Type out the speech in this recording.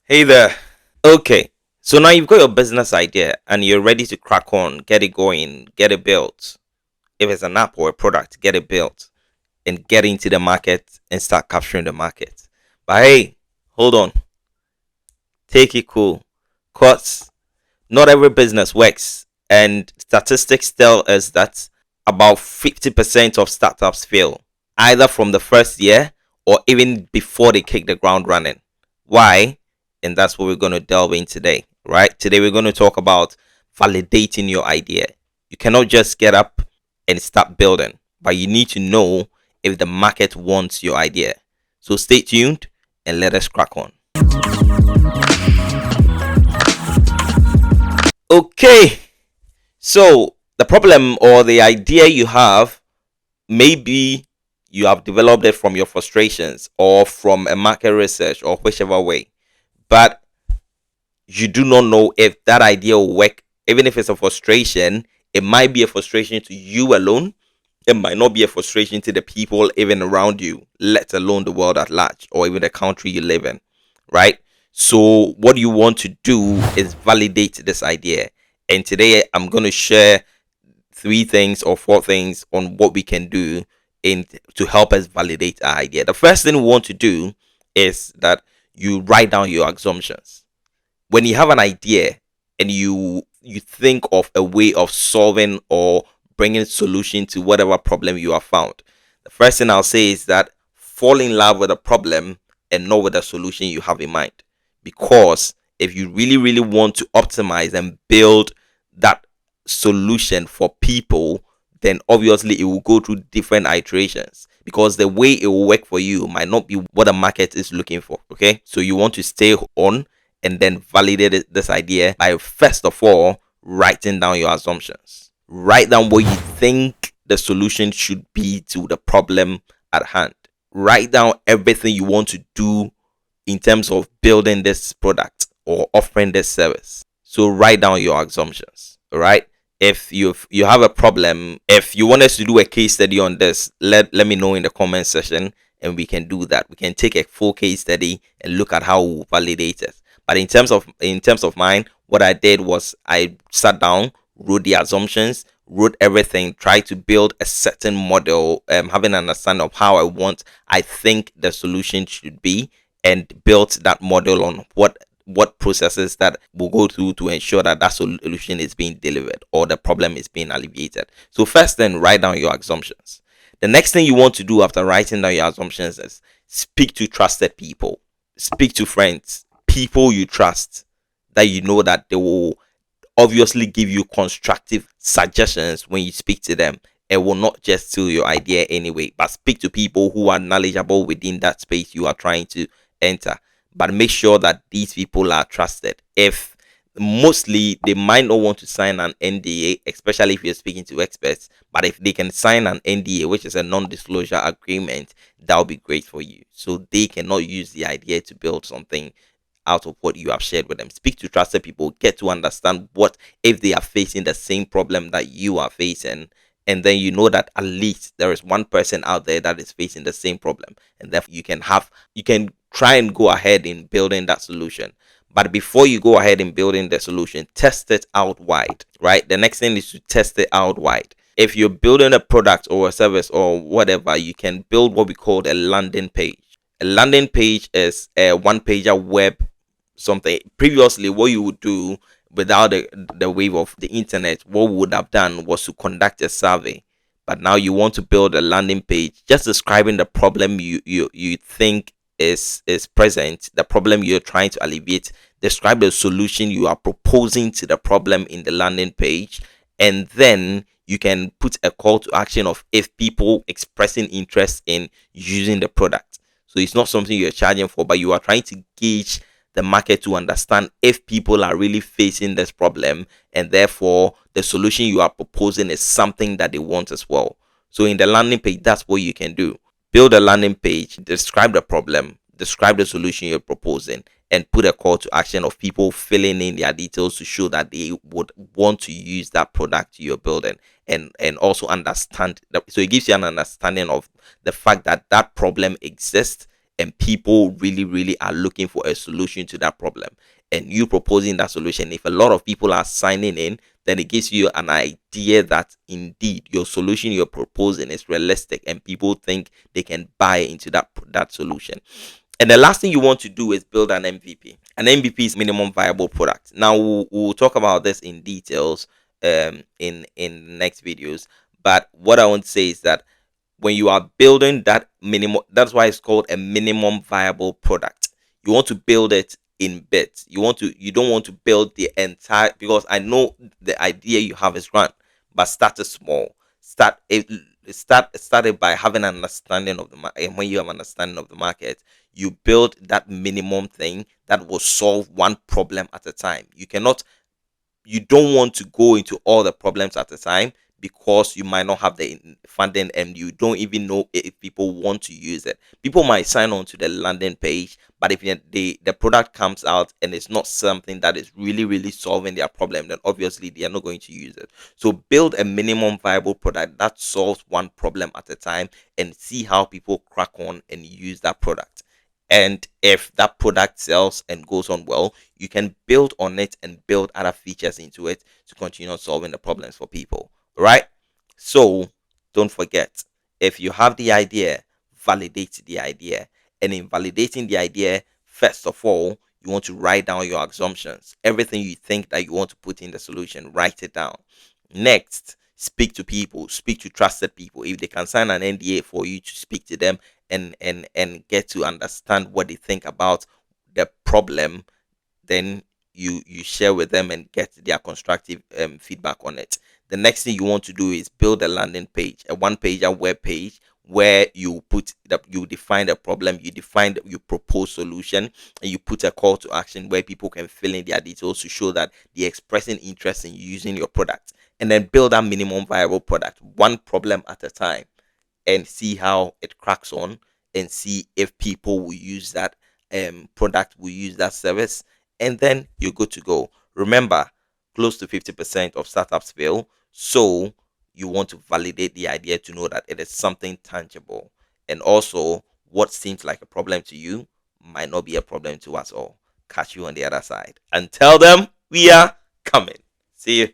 Hey there. Okay, so now you've got your business idea and you're ready to crack on, get it going, get it built. If it's an app or a product, get it built and get into the market and start capturing the market. But hey, hold on, take it cool, cause not every business works, and statistics tell us that about 50% of startups fail, either from the first year or even before they kick the ground running. Why? And that's what we're going to delve in today, right? Today, we're going to talk about validating your idea. You cannot just get up and start building, but you need to know if the market wants your idea. So stay tuned and let us crack on. Okay, so the problem or the idea you have, maybe you have developed it from your frustrations or from a market research or whichever way, but you do not know if that idea will work. Even if it's a frustration, it might be a frustration to you alone. It might not be a frustration to the people even around you, let alone the world at large or even the country you live in, right? So, what you want to do is validate this idea. And today I'm going to share three things or four things on what we can do in to help us validate our idea. The first thing we want to do is that you write down your assumptions. When you have an idea and you think of a way of solving or bringing solution to whatever problem you have found, the first thing I'll say is that fall in love with a problem and not with the solution you have in mind. Because if you really want to optimize and build that solution for people, then obviously it will go through different iterations, because the way it will work for you might not be what the market is looking for. Okay, so you want to stay on and then validate this idea by first of all writing down your assumptions. Write down what you think the solution should be to the problem at hand. Write down everything you want to do in terms of building this product or offering this service. So write down your assumptions. All right. If you have a problem, if you want us to do a case study on this, let me know in the comment section and we can do that. We can take a full case study and look at how we validate it. But in terms of mine, what I did was I sat down, wrote the assumptions, wrote everything, tried to build a certain model, having an understanding of how I think the solution should be, and built that model on what processes that will go through to ensure that that solution is being delivered or the problem is being alleviated. So first, then write down your assumptions. The next thing you want to do after writing down your assumptions is speak to trusted people, speak to friends, people you trust, that you know that they will obviously give you constructive suggestions when you speak to them. It will not just steal your idea anyway, but speak to people who are knowledgeable within that space you are trying to enter. But make sure that these people are trusted. If mostly they might not want to sign an NDA, especially if you're speaking to experts, but if they can sign an NDA, which is a non-disclosure agreement, that will be great for you. So they cannot use the idea to build something out of what you have shared with them. Speak to trusted people, get to understand what if they are facing the same problem that you are facing, and then you know that at least there is one person out there that is facing the same problem, and therefore you can try and go ahead in building that solution. But before you go ahead in building the solution, test it out wide, right? The next thing is to test it out wide. If you're building a product or a service or whatever, you can build what we call a landing page. A landing page is a one pager web something. Previously, what you would do without the wave of the internet, what we would have done was to conduct a survey. But now you want to build a landing page just describing the problem you think is present, the problem you're trying to alleviate. Describe the solution you are proposing to the problem in the landing page, and then you can put a call to action of if people expressing interest in using the product. So it's not something you're charging for, but you are trying to gauge the market to understand if people are really facing this problem, and therefore the solution you are proposing is something that they want as well. So in the landing page, that's what you can do. Build a landing page, describe the problem, describe the solution you're proposing, and put a call to action of people filling in their details to show that they would want to use that product you're building, and also understand that. So it gives you an understanding of the fact that that problem exists and people really, really are looking for a solution to that problem, and you proposing that solution, if a lot of people are signing in, then it gives you an idea that indeed your solution you're proposing is realistic and people think they can buy into that solution. And the last thing you want to do is build an MVP. An MVP is minimum viable product. Now we'll talk about this in details in next videos. But what I want to say is that when you are building that minimum, that's why it's called a minimum viable product. You want to build it in bits. You don't want to build the entire, because I know the idea you have is grand, but start it small. Start it by having an understanding of the market. And when you have understanding of the market, you build that minimum thing that will solve one problem at a time. You don't want to go into all the problems at a time, because you might not have the funding and you don't even know if people want to use it. People might sign on to the landing page, but if the product comes out and it's not something that is really, really solving their problem, then obviously they are not going to use it. So build a minimum viable product that solves one problem at a time, and see how people crack on and use that product. And if that product sells and goes on well, you can build on it and build other features into it to continue solving the problems for people. Right? So don't forget, if you have the idea, validate the idea. And in validating the idea, first of all, you want to write down your assumptions. Everything you think that you want to put in the solution, write it down. Next, speak to people, speak to trusted people. If they can sign an NDA for you to speak to them and get to understand what they think about the problem, then you share with them and get their constructive feedback on it. The next thing you want to do is build a landing page, a one pager web page, where you put that, you define the problem, you propose solution, and you put a call to action where people can fill in their details to show that they're expressing interest in using your product. And then build a minimum viable product, one problem at a time, and see how it cracks on, and see if people will use that product, will use that service, and then you're good to go. Remember, close to 50% of startups fail, so you want to validate the idea to know that it is something tangible. And also, what seems like a problem to you might not be a problem to us all. Catch you on the other side, and tell them we are coming. See you.